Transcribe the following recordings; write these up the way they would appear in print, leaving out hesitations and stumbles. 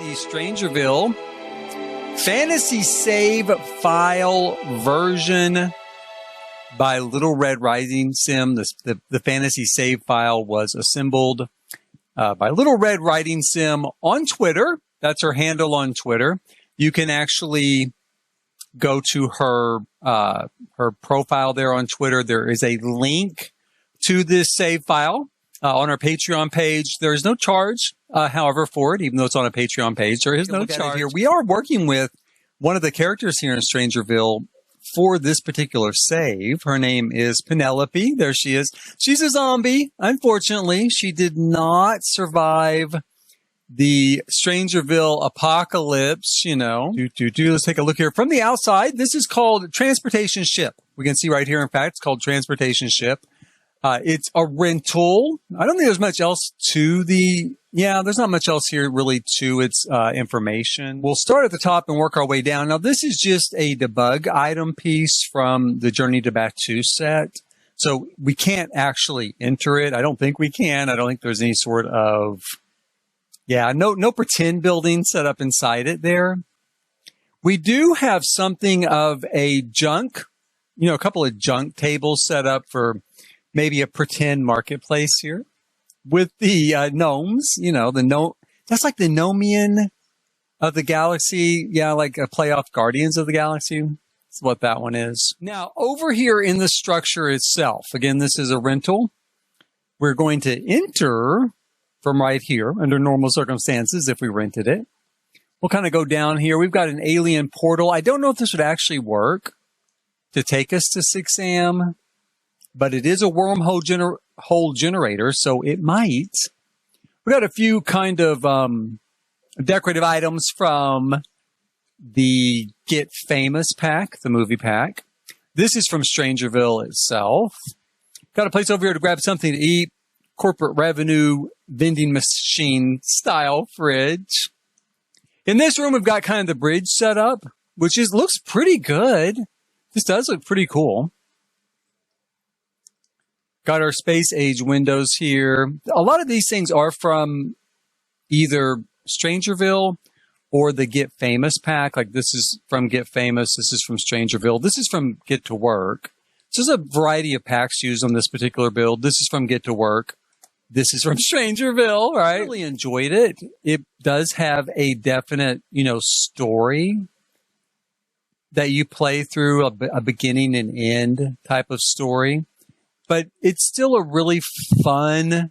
the Strangerville Fantasy Save File version by Little Red Rising Sim. The Fantasy Save File was assembled by Little Red Riding Sim on Twitter. That's her handle on Twitter. You can actually go to her profile there on Twitter. There is a link to this save file on our Patreon page. There is no charge, however, for it, even though it's on a Patreon page. There is no charge here. We are working with one of the characters here in Strangerville for this particular save. Her name is Penelope. There she is. She's a zombie. Unfortunately, she did not survive the Strangerville apocalypse, you know. Let's take a look here from the outside. This is called Transportation Ship. We can see right here, in fact, it's called Transportation Ship. It's a rental. I don't think there's much else to there's not much else here really to its information. We'll start at the top and work our way down. Now, this is just a debug item piece from the Journey to Batuu set. So we can't actually enter it. I don't think we can. I don't think there's any sort of, no pretend building set up inside it there. We do have something of a junk, a couple of junk tables set up for maybe a pretend marketplace here with the gnomes, that's like the Nomian of the galaxy. Yeah, like a playoff Guardians of the Galaxy. That's what that one is. Now, over here in the structure itself, again, this is a rental. We're going to enter from right here under normal circumstances if we rented it. We'll kind of go down here. We've got an alien portal. I don't know if this would actually work to take us to 6am. But it is a wormhole generator, so it might. We got a few kind of decorative items from the Get Famous pack, the movie pack. This is from Strangerville itself. Got a place over here to grab something to eat. Corporate revenue vending machine style fridge. In this room, we've got kind of the bridge set up, which looks pretty good. This does look pretty cool. Got our space age windows here. A lot of these things are from either Strangerville or the Get Famous pack. Like this is from Get Famous. This is from Strangerville. This is from Get to Work. So there's a variety of packs used on this particular build. This is from Get to Work. This is from Strangerville, right? I really enjoyed it. It does have a definite, story that you play through, a beginning and end type of story. But it's still a really fun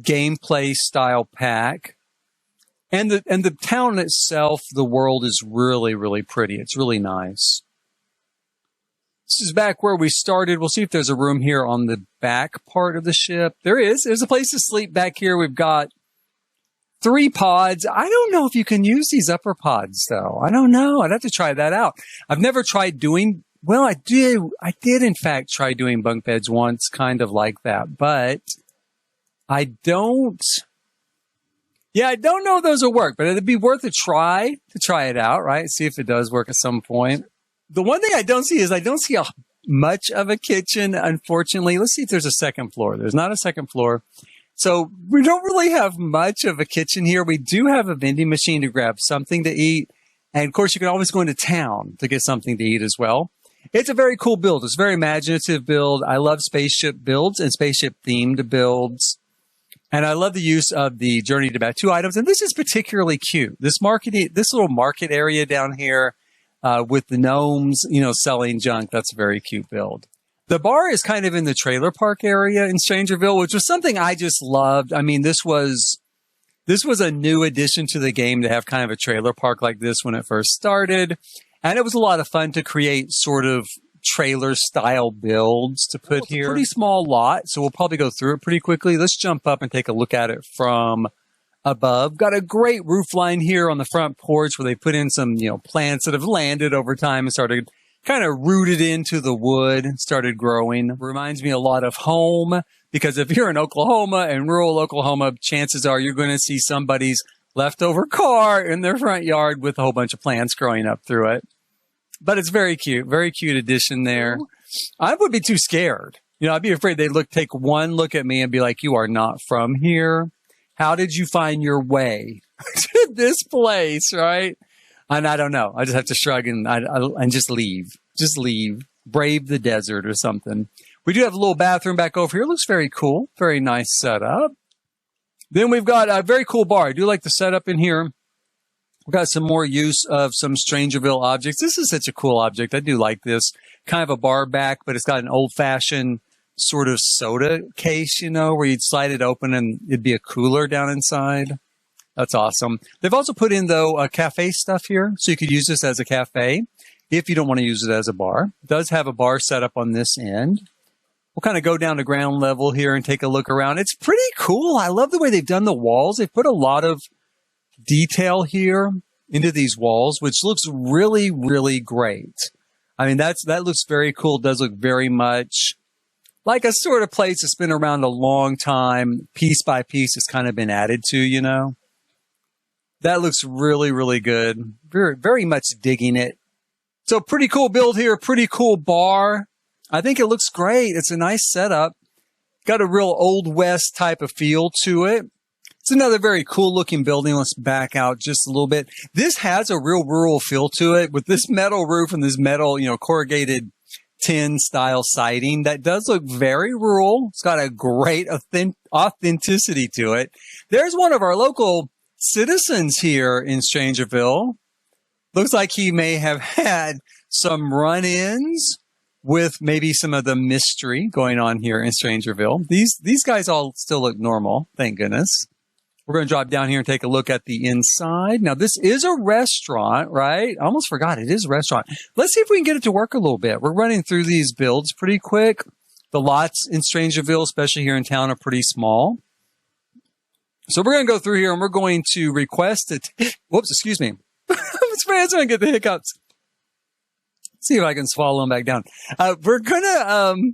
gameplay style pack. And the town itself, the world is really, really pretty. It's really nice. This is back where we started. We'll see if there's a room here on the back part of the ship. There is. There's a place to sleep back here. We've got 3 pods. I don't know if you can use these upper pods, though. I don't know. I'd have to try that out. I've never tried doing... Well, I did in fact try doing bunk beds once, kind of like that, but I don't know if those will work, but it'd be worth a try to try it out, right? See if it does work at some point. The one thing I don't see is much of a kitchen, unfortunately. Let's see if there's a second floor. There's not a second floor. So we don't really have much of a kitchen here. We do have a vending machine to grab something to eat. And of course, you can always go into town to get something to eat as well. It's a very cool build. It's a very imaginative build. I love spaceship builds and spaceship-themed builds. And I love the use of the Journey to Batuu items. And this is particularly cute. This little market area down here with the gnomes, selling junk, that's a very cute build. The bar is kind of in the trailer park area in Strangerville, which was something I just loved. I mean, this was a new addition to the game to have kind of a trailer park like this when it first started. And it was a lot of fun to create sort of trailer-style builds to put here. It's a pretty small lot, so we'll probably go through it pretty quickly. Let's jump up and take a look at it from above. Got a great roof line here on the front porch where they put in some, plants that have landed over time and started kind of rooted into the wood, started growing. Reminds me a lot of home, because if you're in Oklahoma and rural Oklahoma, chances are you're going to see somebody's leftover car in their front yard with a whole bunch of plants growing up through it. But it's very cute addition there. I would be too scared. I'd be afraid they'd take one look at me and be like, you are not from here. How did you find your way to this place, right? And I don't know. I just have to shrug and just leave. Just leave. Brave the desert or something. We do have a little bathroom back over here. It looks very cool. Very nice setup. Then we've got a very cool bar. I do like the setup in here. We've got some more use of some Strangerville objects. This is such a cool object. I do like this. Kind of a bar back, but it's got an old-fashioned sort of soda case, you know, where you'd slide it open and it'd be a cooler down inside. That's awesome. They've also put in, though, cafe stuff here, so you could use this as a cafe if you don't want to use it as a bar. It does have a bar set up on this end. We'll kind of go down to ground level here and take a look around. It's pretty cool. I love the way they've done the walls. They've put a lot of detail here into these walls, which looks really, really great. I mean, that looks very cool. It does look very much like a sort of place that's been around a long time. Piece by piece has kind of been added to, you know. That looks really, really good. Very, very much digging it. So pretty cool build here. Pretty cool bar. I think it looks great. It's a nice setup. Got a real Old West type of feel to it. It's another very cool looking building. Let's back out just a little bit. This has a real rural feel to it with this metal roof and this metal, you know, corrugated tin style siding. That does look very rural. It's got a great authenticity to it. There's one of our local citizens here in Strangerville. Looks like he may have had some run-ins with maybe some of the mystery going on here in Strangerville. These guys all still look normal, thank goodness. We're going to drop down here and take a look at the inside. Now, this is a restaurant, right? I almost forgot it is a restaurant. Let's see if we can get it to work a little bit. We're running through these builds pretty quick. The lots in Strangerville, especially here in town, are pretty small. So we're going to go through here and we're going to request it. Whoops, excuse me. I'm going to get the hiccups. See if I can swallow them back down. We're going to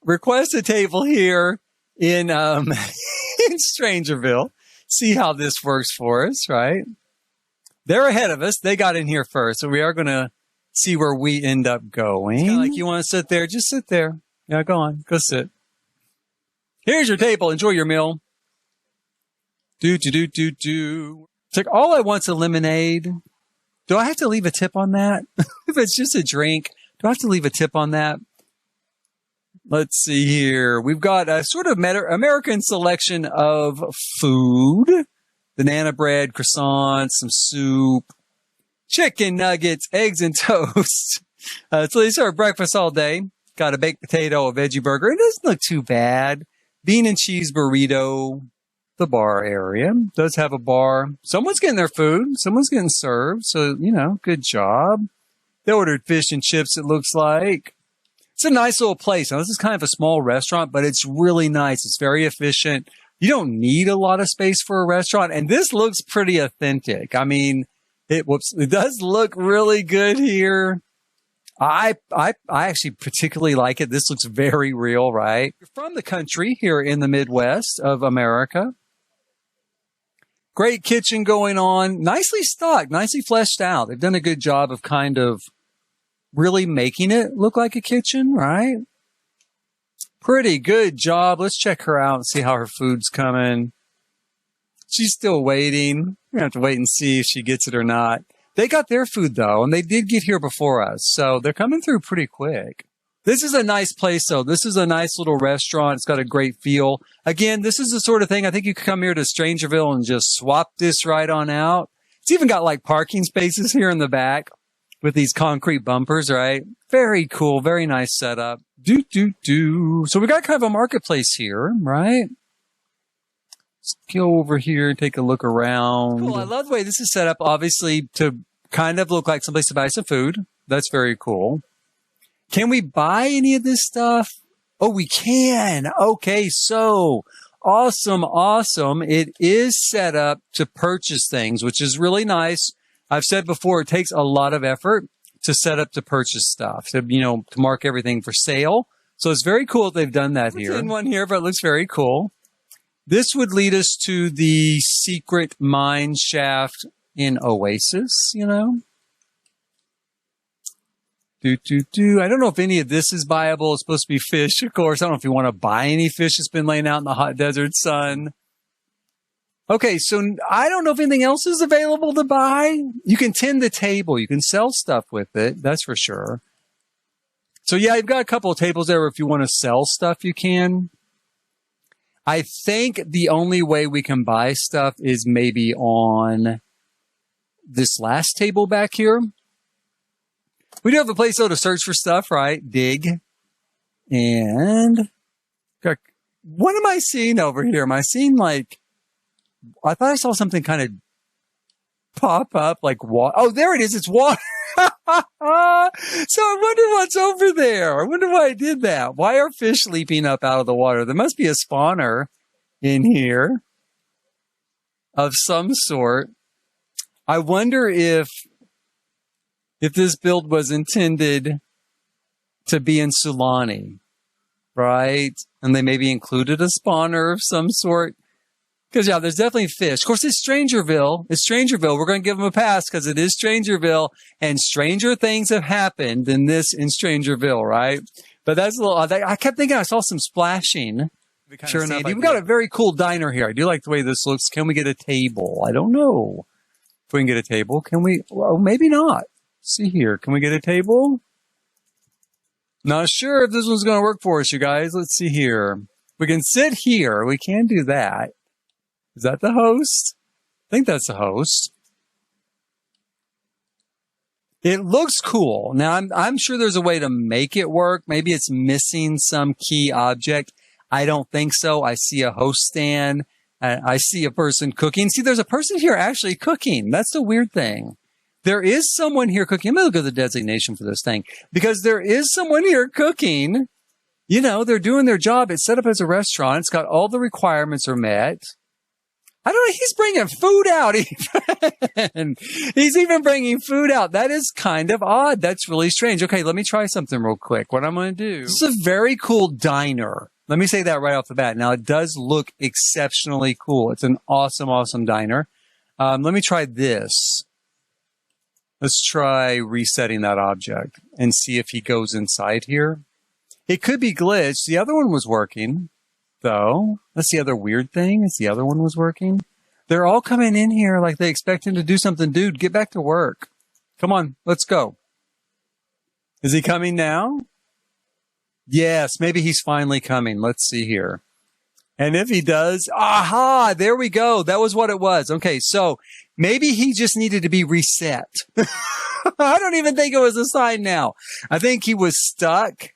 request a table here in in Strangerville. See how this works for us, right? They're ahead of us. They got in here first, so we are going to see where we end up going. It's kind of like you want to sit there, just sit there. Yeah, go on. Go sit. Here's your table. Enjoy your meal. It's like, all I want's a lemonade. Do I have to leave a tip on that? If it's just a drink, do I have to leave a tip on that? Let's see here. We've got a sort of American selection of food. Banana bread, croissants, some soup, chicken nuggets, eggs and toast. So these are breakfast all day. Got a baked potato, a veggie burger. It doesn't look too bad. Bean and cheese burrito. The bar area does have a bar. Someone's getting their food. Someone's getting served. So, you know, good job. They ordered fish and chips, it looks like. It's a nice little place. Now, this is kind of a small restaurant, but it's really nice. It's very efficient. You don't need a lot of space for a restaurant. And this looks pretty authentic. I mean, it does look really good here. I actually particularly like it. This looks very real, right? You're from the country here in the Midwest of America. Great kitchen going on. Nicely stocked, nicely fleshed out. They've done a good job of kind of really making it look like a kitchen, right? Pretty good job. Let's check her out and see how her food's coming. She's still waiting. We're going to have to wait and see if she gets it or not. They got their food, though, and they did get here before us, so they're coming through pretty quick. This is a nice place, though. This is a nice little restaurant. It's got a great feel. Again, this is the sort of thing I think you could come here to Strangerville and just swap this right on out. It's even got, like, parking spaces here in the back with these concrete bumpers, right? Very cool. Very nice setup. So we got kind of a marketplace here, right? Let's go over here and take a look around. Cool. I love the way this is set up, obviously, to kind of look like someplace to buy some food. That's very cool. Can we buy any of this stuff? Oh, we can. Okay, so awesome. It is set up to purchase things, which is really nice. I've said before, it takes a lot of effort to set up to purchase stuff, to mark everything for sale. So it's very cool that they've done that here. There's one here, but it looks very cool. This would lead us to the secret mine shaft in Oasis, I don't know if any of this is buyable. It's supposed to be fish, of course. I don't know if you want to buy any fish that's been laying out in the hot desert sun. Okay, so I don't know if anything else is available to buy. You can tend the table. You can sell stuff with it. That's for sure. So yeah, you've got a couple of tables there. If you want to sell stuff, you can. I think the only way we can buy stuff is maybe on this last table back here. We do have a place though to search for stuff, right? Dig. And what am I seeing over here? Am I seeing like, I thought I saw something kind of pop up like water. Oh, there it is. It's water. So I wonder what's over there. I wonder why I did that. Why are fish leaping up out of the water? There must be a spawner in here of some sort. I wonder if this build was intended to be in Sulani, right? And they maybe included a spawner of some sort. Because, yeah, there's definitely fish. Of course, it's Strangerville. It's Strangerville. We're going to give them a pass because it is Strangerville. And stranger things have happened in Strangerville, right? But that's a little odd. I kept thinking I saw some splashing. Sure enough, we've got a very cool diner here. I do like the way this looks. Can we get a table? I don't know if we can get a table. Can we? Well, maybe not. Let's see here. Can we get a table? Not sure if this one's going to work for us, you guys. Let's see here. We can sit here. We can do that. Is that the host? I think that's the host. It looks cool. Now, I'm sure there's a way to make it work. Maybe it's missing some key object. I don't think so. I see a host stand. I see a person cooking. See, there's a person here actually cooking. That's the weird thing. There is someone here cooking. I'm going to look at the designation for this thing because there is someone here cooking. You know, they're doing their job. It's set up as a restaurant. It's got all the requirements are met. I don't know. He's bringing food out even. He's even bringing food out. That is kind of odd. That's really strange. Okay, let me try something real quick. What I'm going to do. This is a very cool diner. Let me say that right off the bat. Now, it does look exceptionally cool. It's an awesome, awesome diner. Let me try this. Let's try resetting that object and see if he goes inside here. It could be glitched. The other one was working. Though, that's the other weird thing is the other one was working. They're all coming in here like they expect him to do something. Dude, get back to work. Come on, let's go. Is he coming now? Yes, maybe he's finally coming. Let's see here. And if he does, aha, there we go. That was what it was. Okay, so maybe he just needed to be reset. I don't even think it was a sign now. I think he was stuck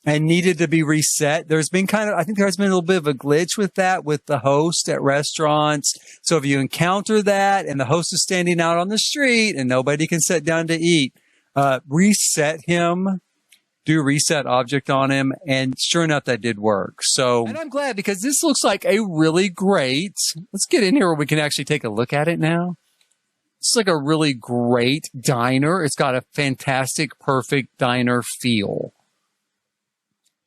and needed to be reset. There's been I think there's been a little bit of a glitch with that with the host at restaurants. So if you encounter that and the host is standing out on the street and nobody can sit down to eat, reset him, do reset object on him. And sure enough, that did work. So, and I'm glad because this looks like a really great, let's get in here where we can actually take a look at it now. It's like a really great diner. It's got a fantastic, perfect diner feel.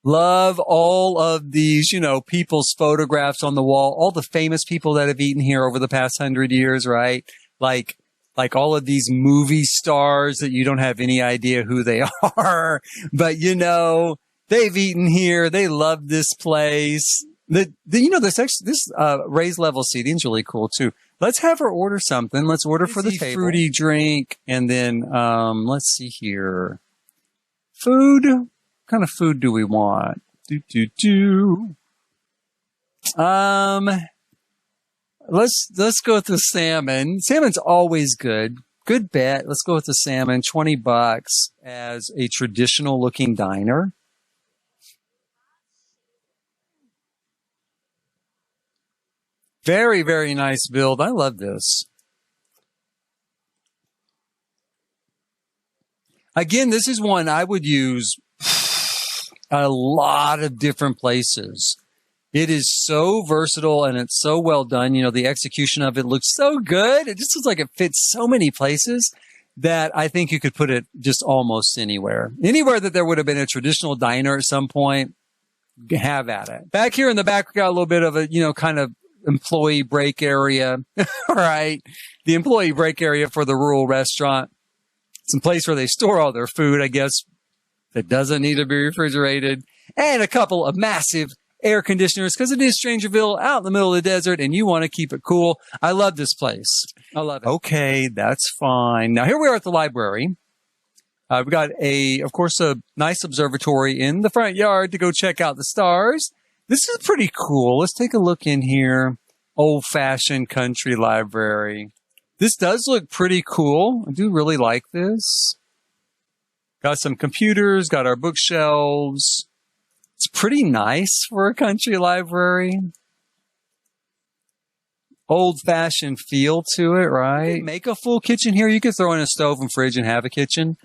Love all of these, you know, people's photographs on the wall, all the famous people that have eaten here over the past 100 years, right? Like all of these movie stars that you don't have any idea who they are, but you know, they've eaten here. They love this place. This raised level seating is really cool too. Let's have her order something. Let's order for the table. Fruity drink. And then, let's see here. Food. What kind of food do we want? Let's go with the salmon. Salmon's always good. Good bet. Let's go with the salmon. $20 as a traditional looking diner. Very, very nice build. I love this. Again, this is one I would use a lot of different places. It is so versatile and it's so well done. You know, the execution of it looks so good. It just looks like it fits so many places that I think you could put it just almost anywhere. Anywhere that there would have been a traditional diner at some point, have at it. Back here in the back, we got a little bit of a, you know, kind of employee break area. All right. The employee break area for the rural restaurant. It's a place where they store all their food, I guess, that doesn't need to be refrigerated. And a couple of massive air conditioners because it is Strangerville out in the middle of the desert and you want to keep it cool. I love this place. I love it. Okay, that's fine. Now here we are at the library. We've got of course, a nice observatory in the front yard to go check out the stars. This is pretty cool. Let's take a look in here. Old-fashioned country library. This does look pretty cool. I do really like this. Got some computers, got our bookshelves. It's pretty nice for a country library. Old-fashioned feel to it, right? Make a full kitchen here. You could throw in a stove and fridge and have a kitchen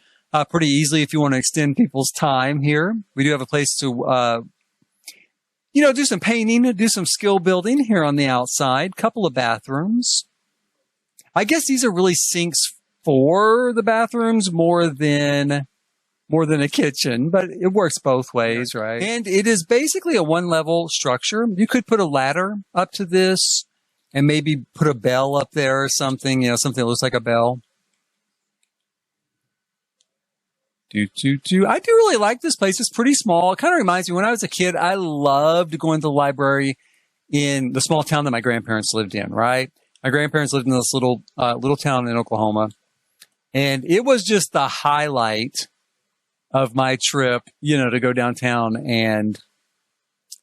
pretty easily if you want to extend people's time here. We do have a place to do some painting, do some skill building here on the outside. Couple of bathrooms. I guess these are really sinks for the bathrooms more than a kitchen, but it works both ways, right? And it is basically a one-level structure. You could put a ladder up to this and maybe put a bell up there or something, something that looks like a bell. I do really like this place. It's pretty small. It kind of reminds me when I was a kid, I loved going to the library in the small town that my grandparents lived in, right? My grandparents lived in this little town in Oklahoma. And it was just the highlight of my trip, to go downtown and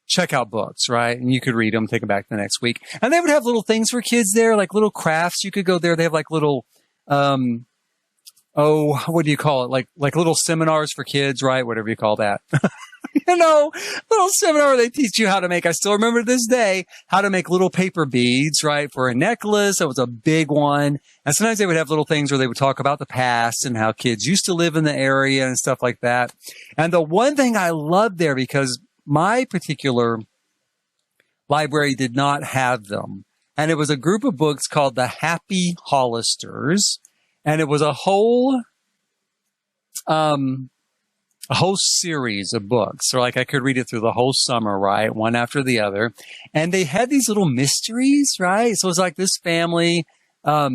check out books, right? And you could read them, take them back the next week. And they would have little things for kids there, like little crafts. You could go there. They have like little, what do you call it? Like little seminars for kids, right? Whatever you call that. Little seminar where they teach you how to make, I still remember this day, how to make little paper beads, right? For a necklace. That was a big one. And sometimes they would have little things where they would talk about the past and how kids used to live in the area and stuff like that. And the one thing I loved there, because my particular library did not have them, and it was a group of books called the Happy Hollisters. And it was a whole series of books. So like I could read it through the whole summer, right? One after the other. And they had these little mysteries, right? So it was like this family,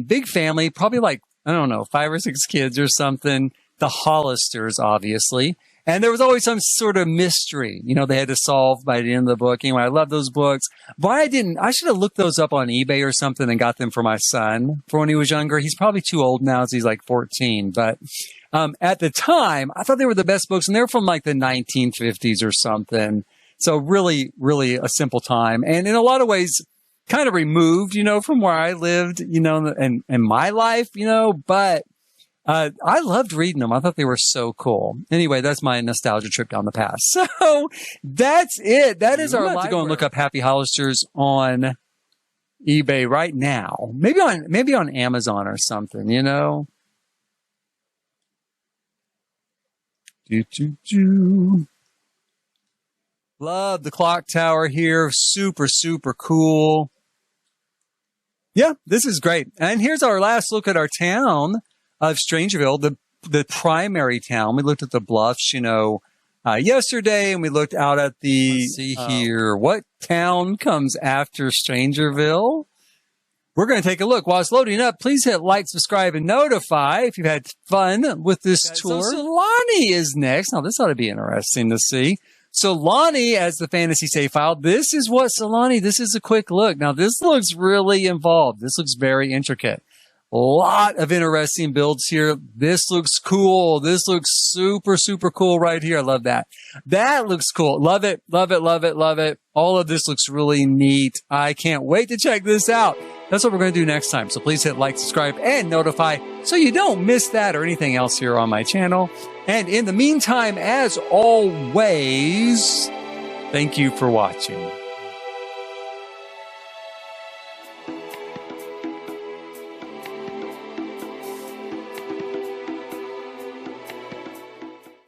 big family, probably like, I don't know, 5 or 6 kids or something. The Hollisters, obviously. And there was always some sort of mystery, they had to solve by the end of the book. Anyway, I love those books. But I should have looked those up on eBay or something and got them for my son for when he was younger. He's probably too old now, so he's like 14. But at the time, I thought they were the best books, and they're from like the 1950s or something. So really, really a simple time. And in a lot of ways, kind of removed, from where I lived, and my life, but I loved reading them. I thought they were so cool. Anyway, that's my nostalgia trip down the past. So that's it. That is our library. To go and look up Happy Hollisters on eBay right now. Maybe on Amazon or something, Love the clock tower here. Super, super cool. Yeah, this is great. And here's our last look at our town of Strangerville, the primary town. We looked at the bluffs, yesterday, and we looked out at let's see here. What town comes after Strangerville? We're going to take a look. While it's loading up, please hit like, subscribe, and notify if you've had fun with this tour. So Lonnie is next. Now, this ought to be interesting to see. So Lonnie, as the fantasy save file, this is a quick look. Now, this looks really involved. This looks very intricate. A lot of interesting builds here. This looks cool. This looks super, super cool right here. I love that. That looks cool. Love it, love it, love it, love it. All of this looks really neat. I can't wait to check this out. That's what we're going to do next time. So please hit like, subscribe, and notify so you don't miss that or anything else here on my channel. And in the meantime, as always, thank you for watching.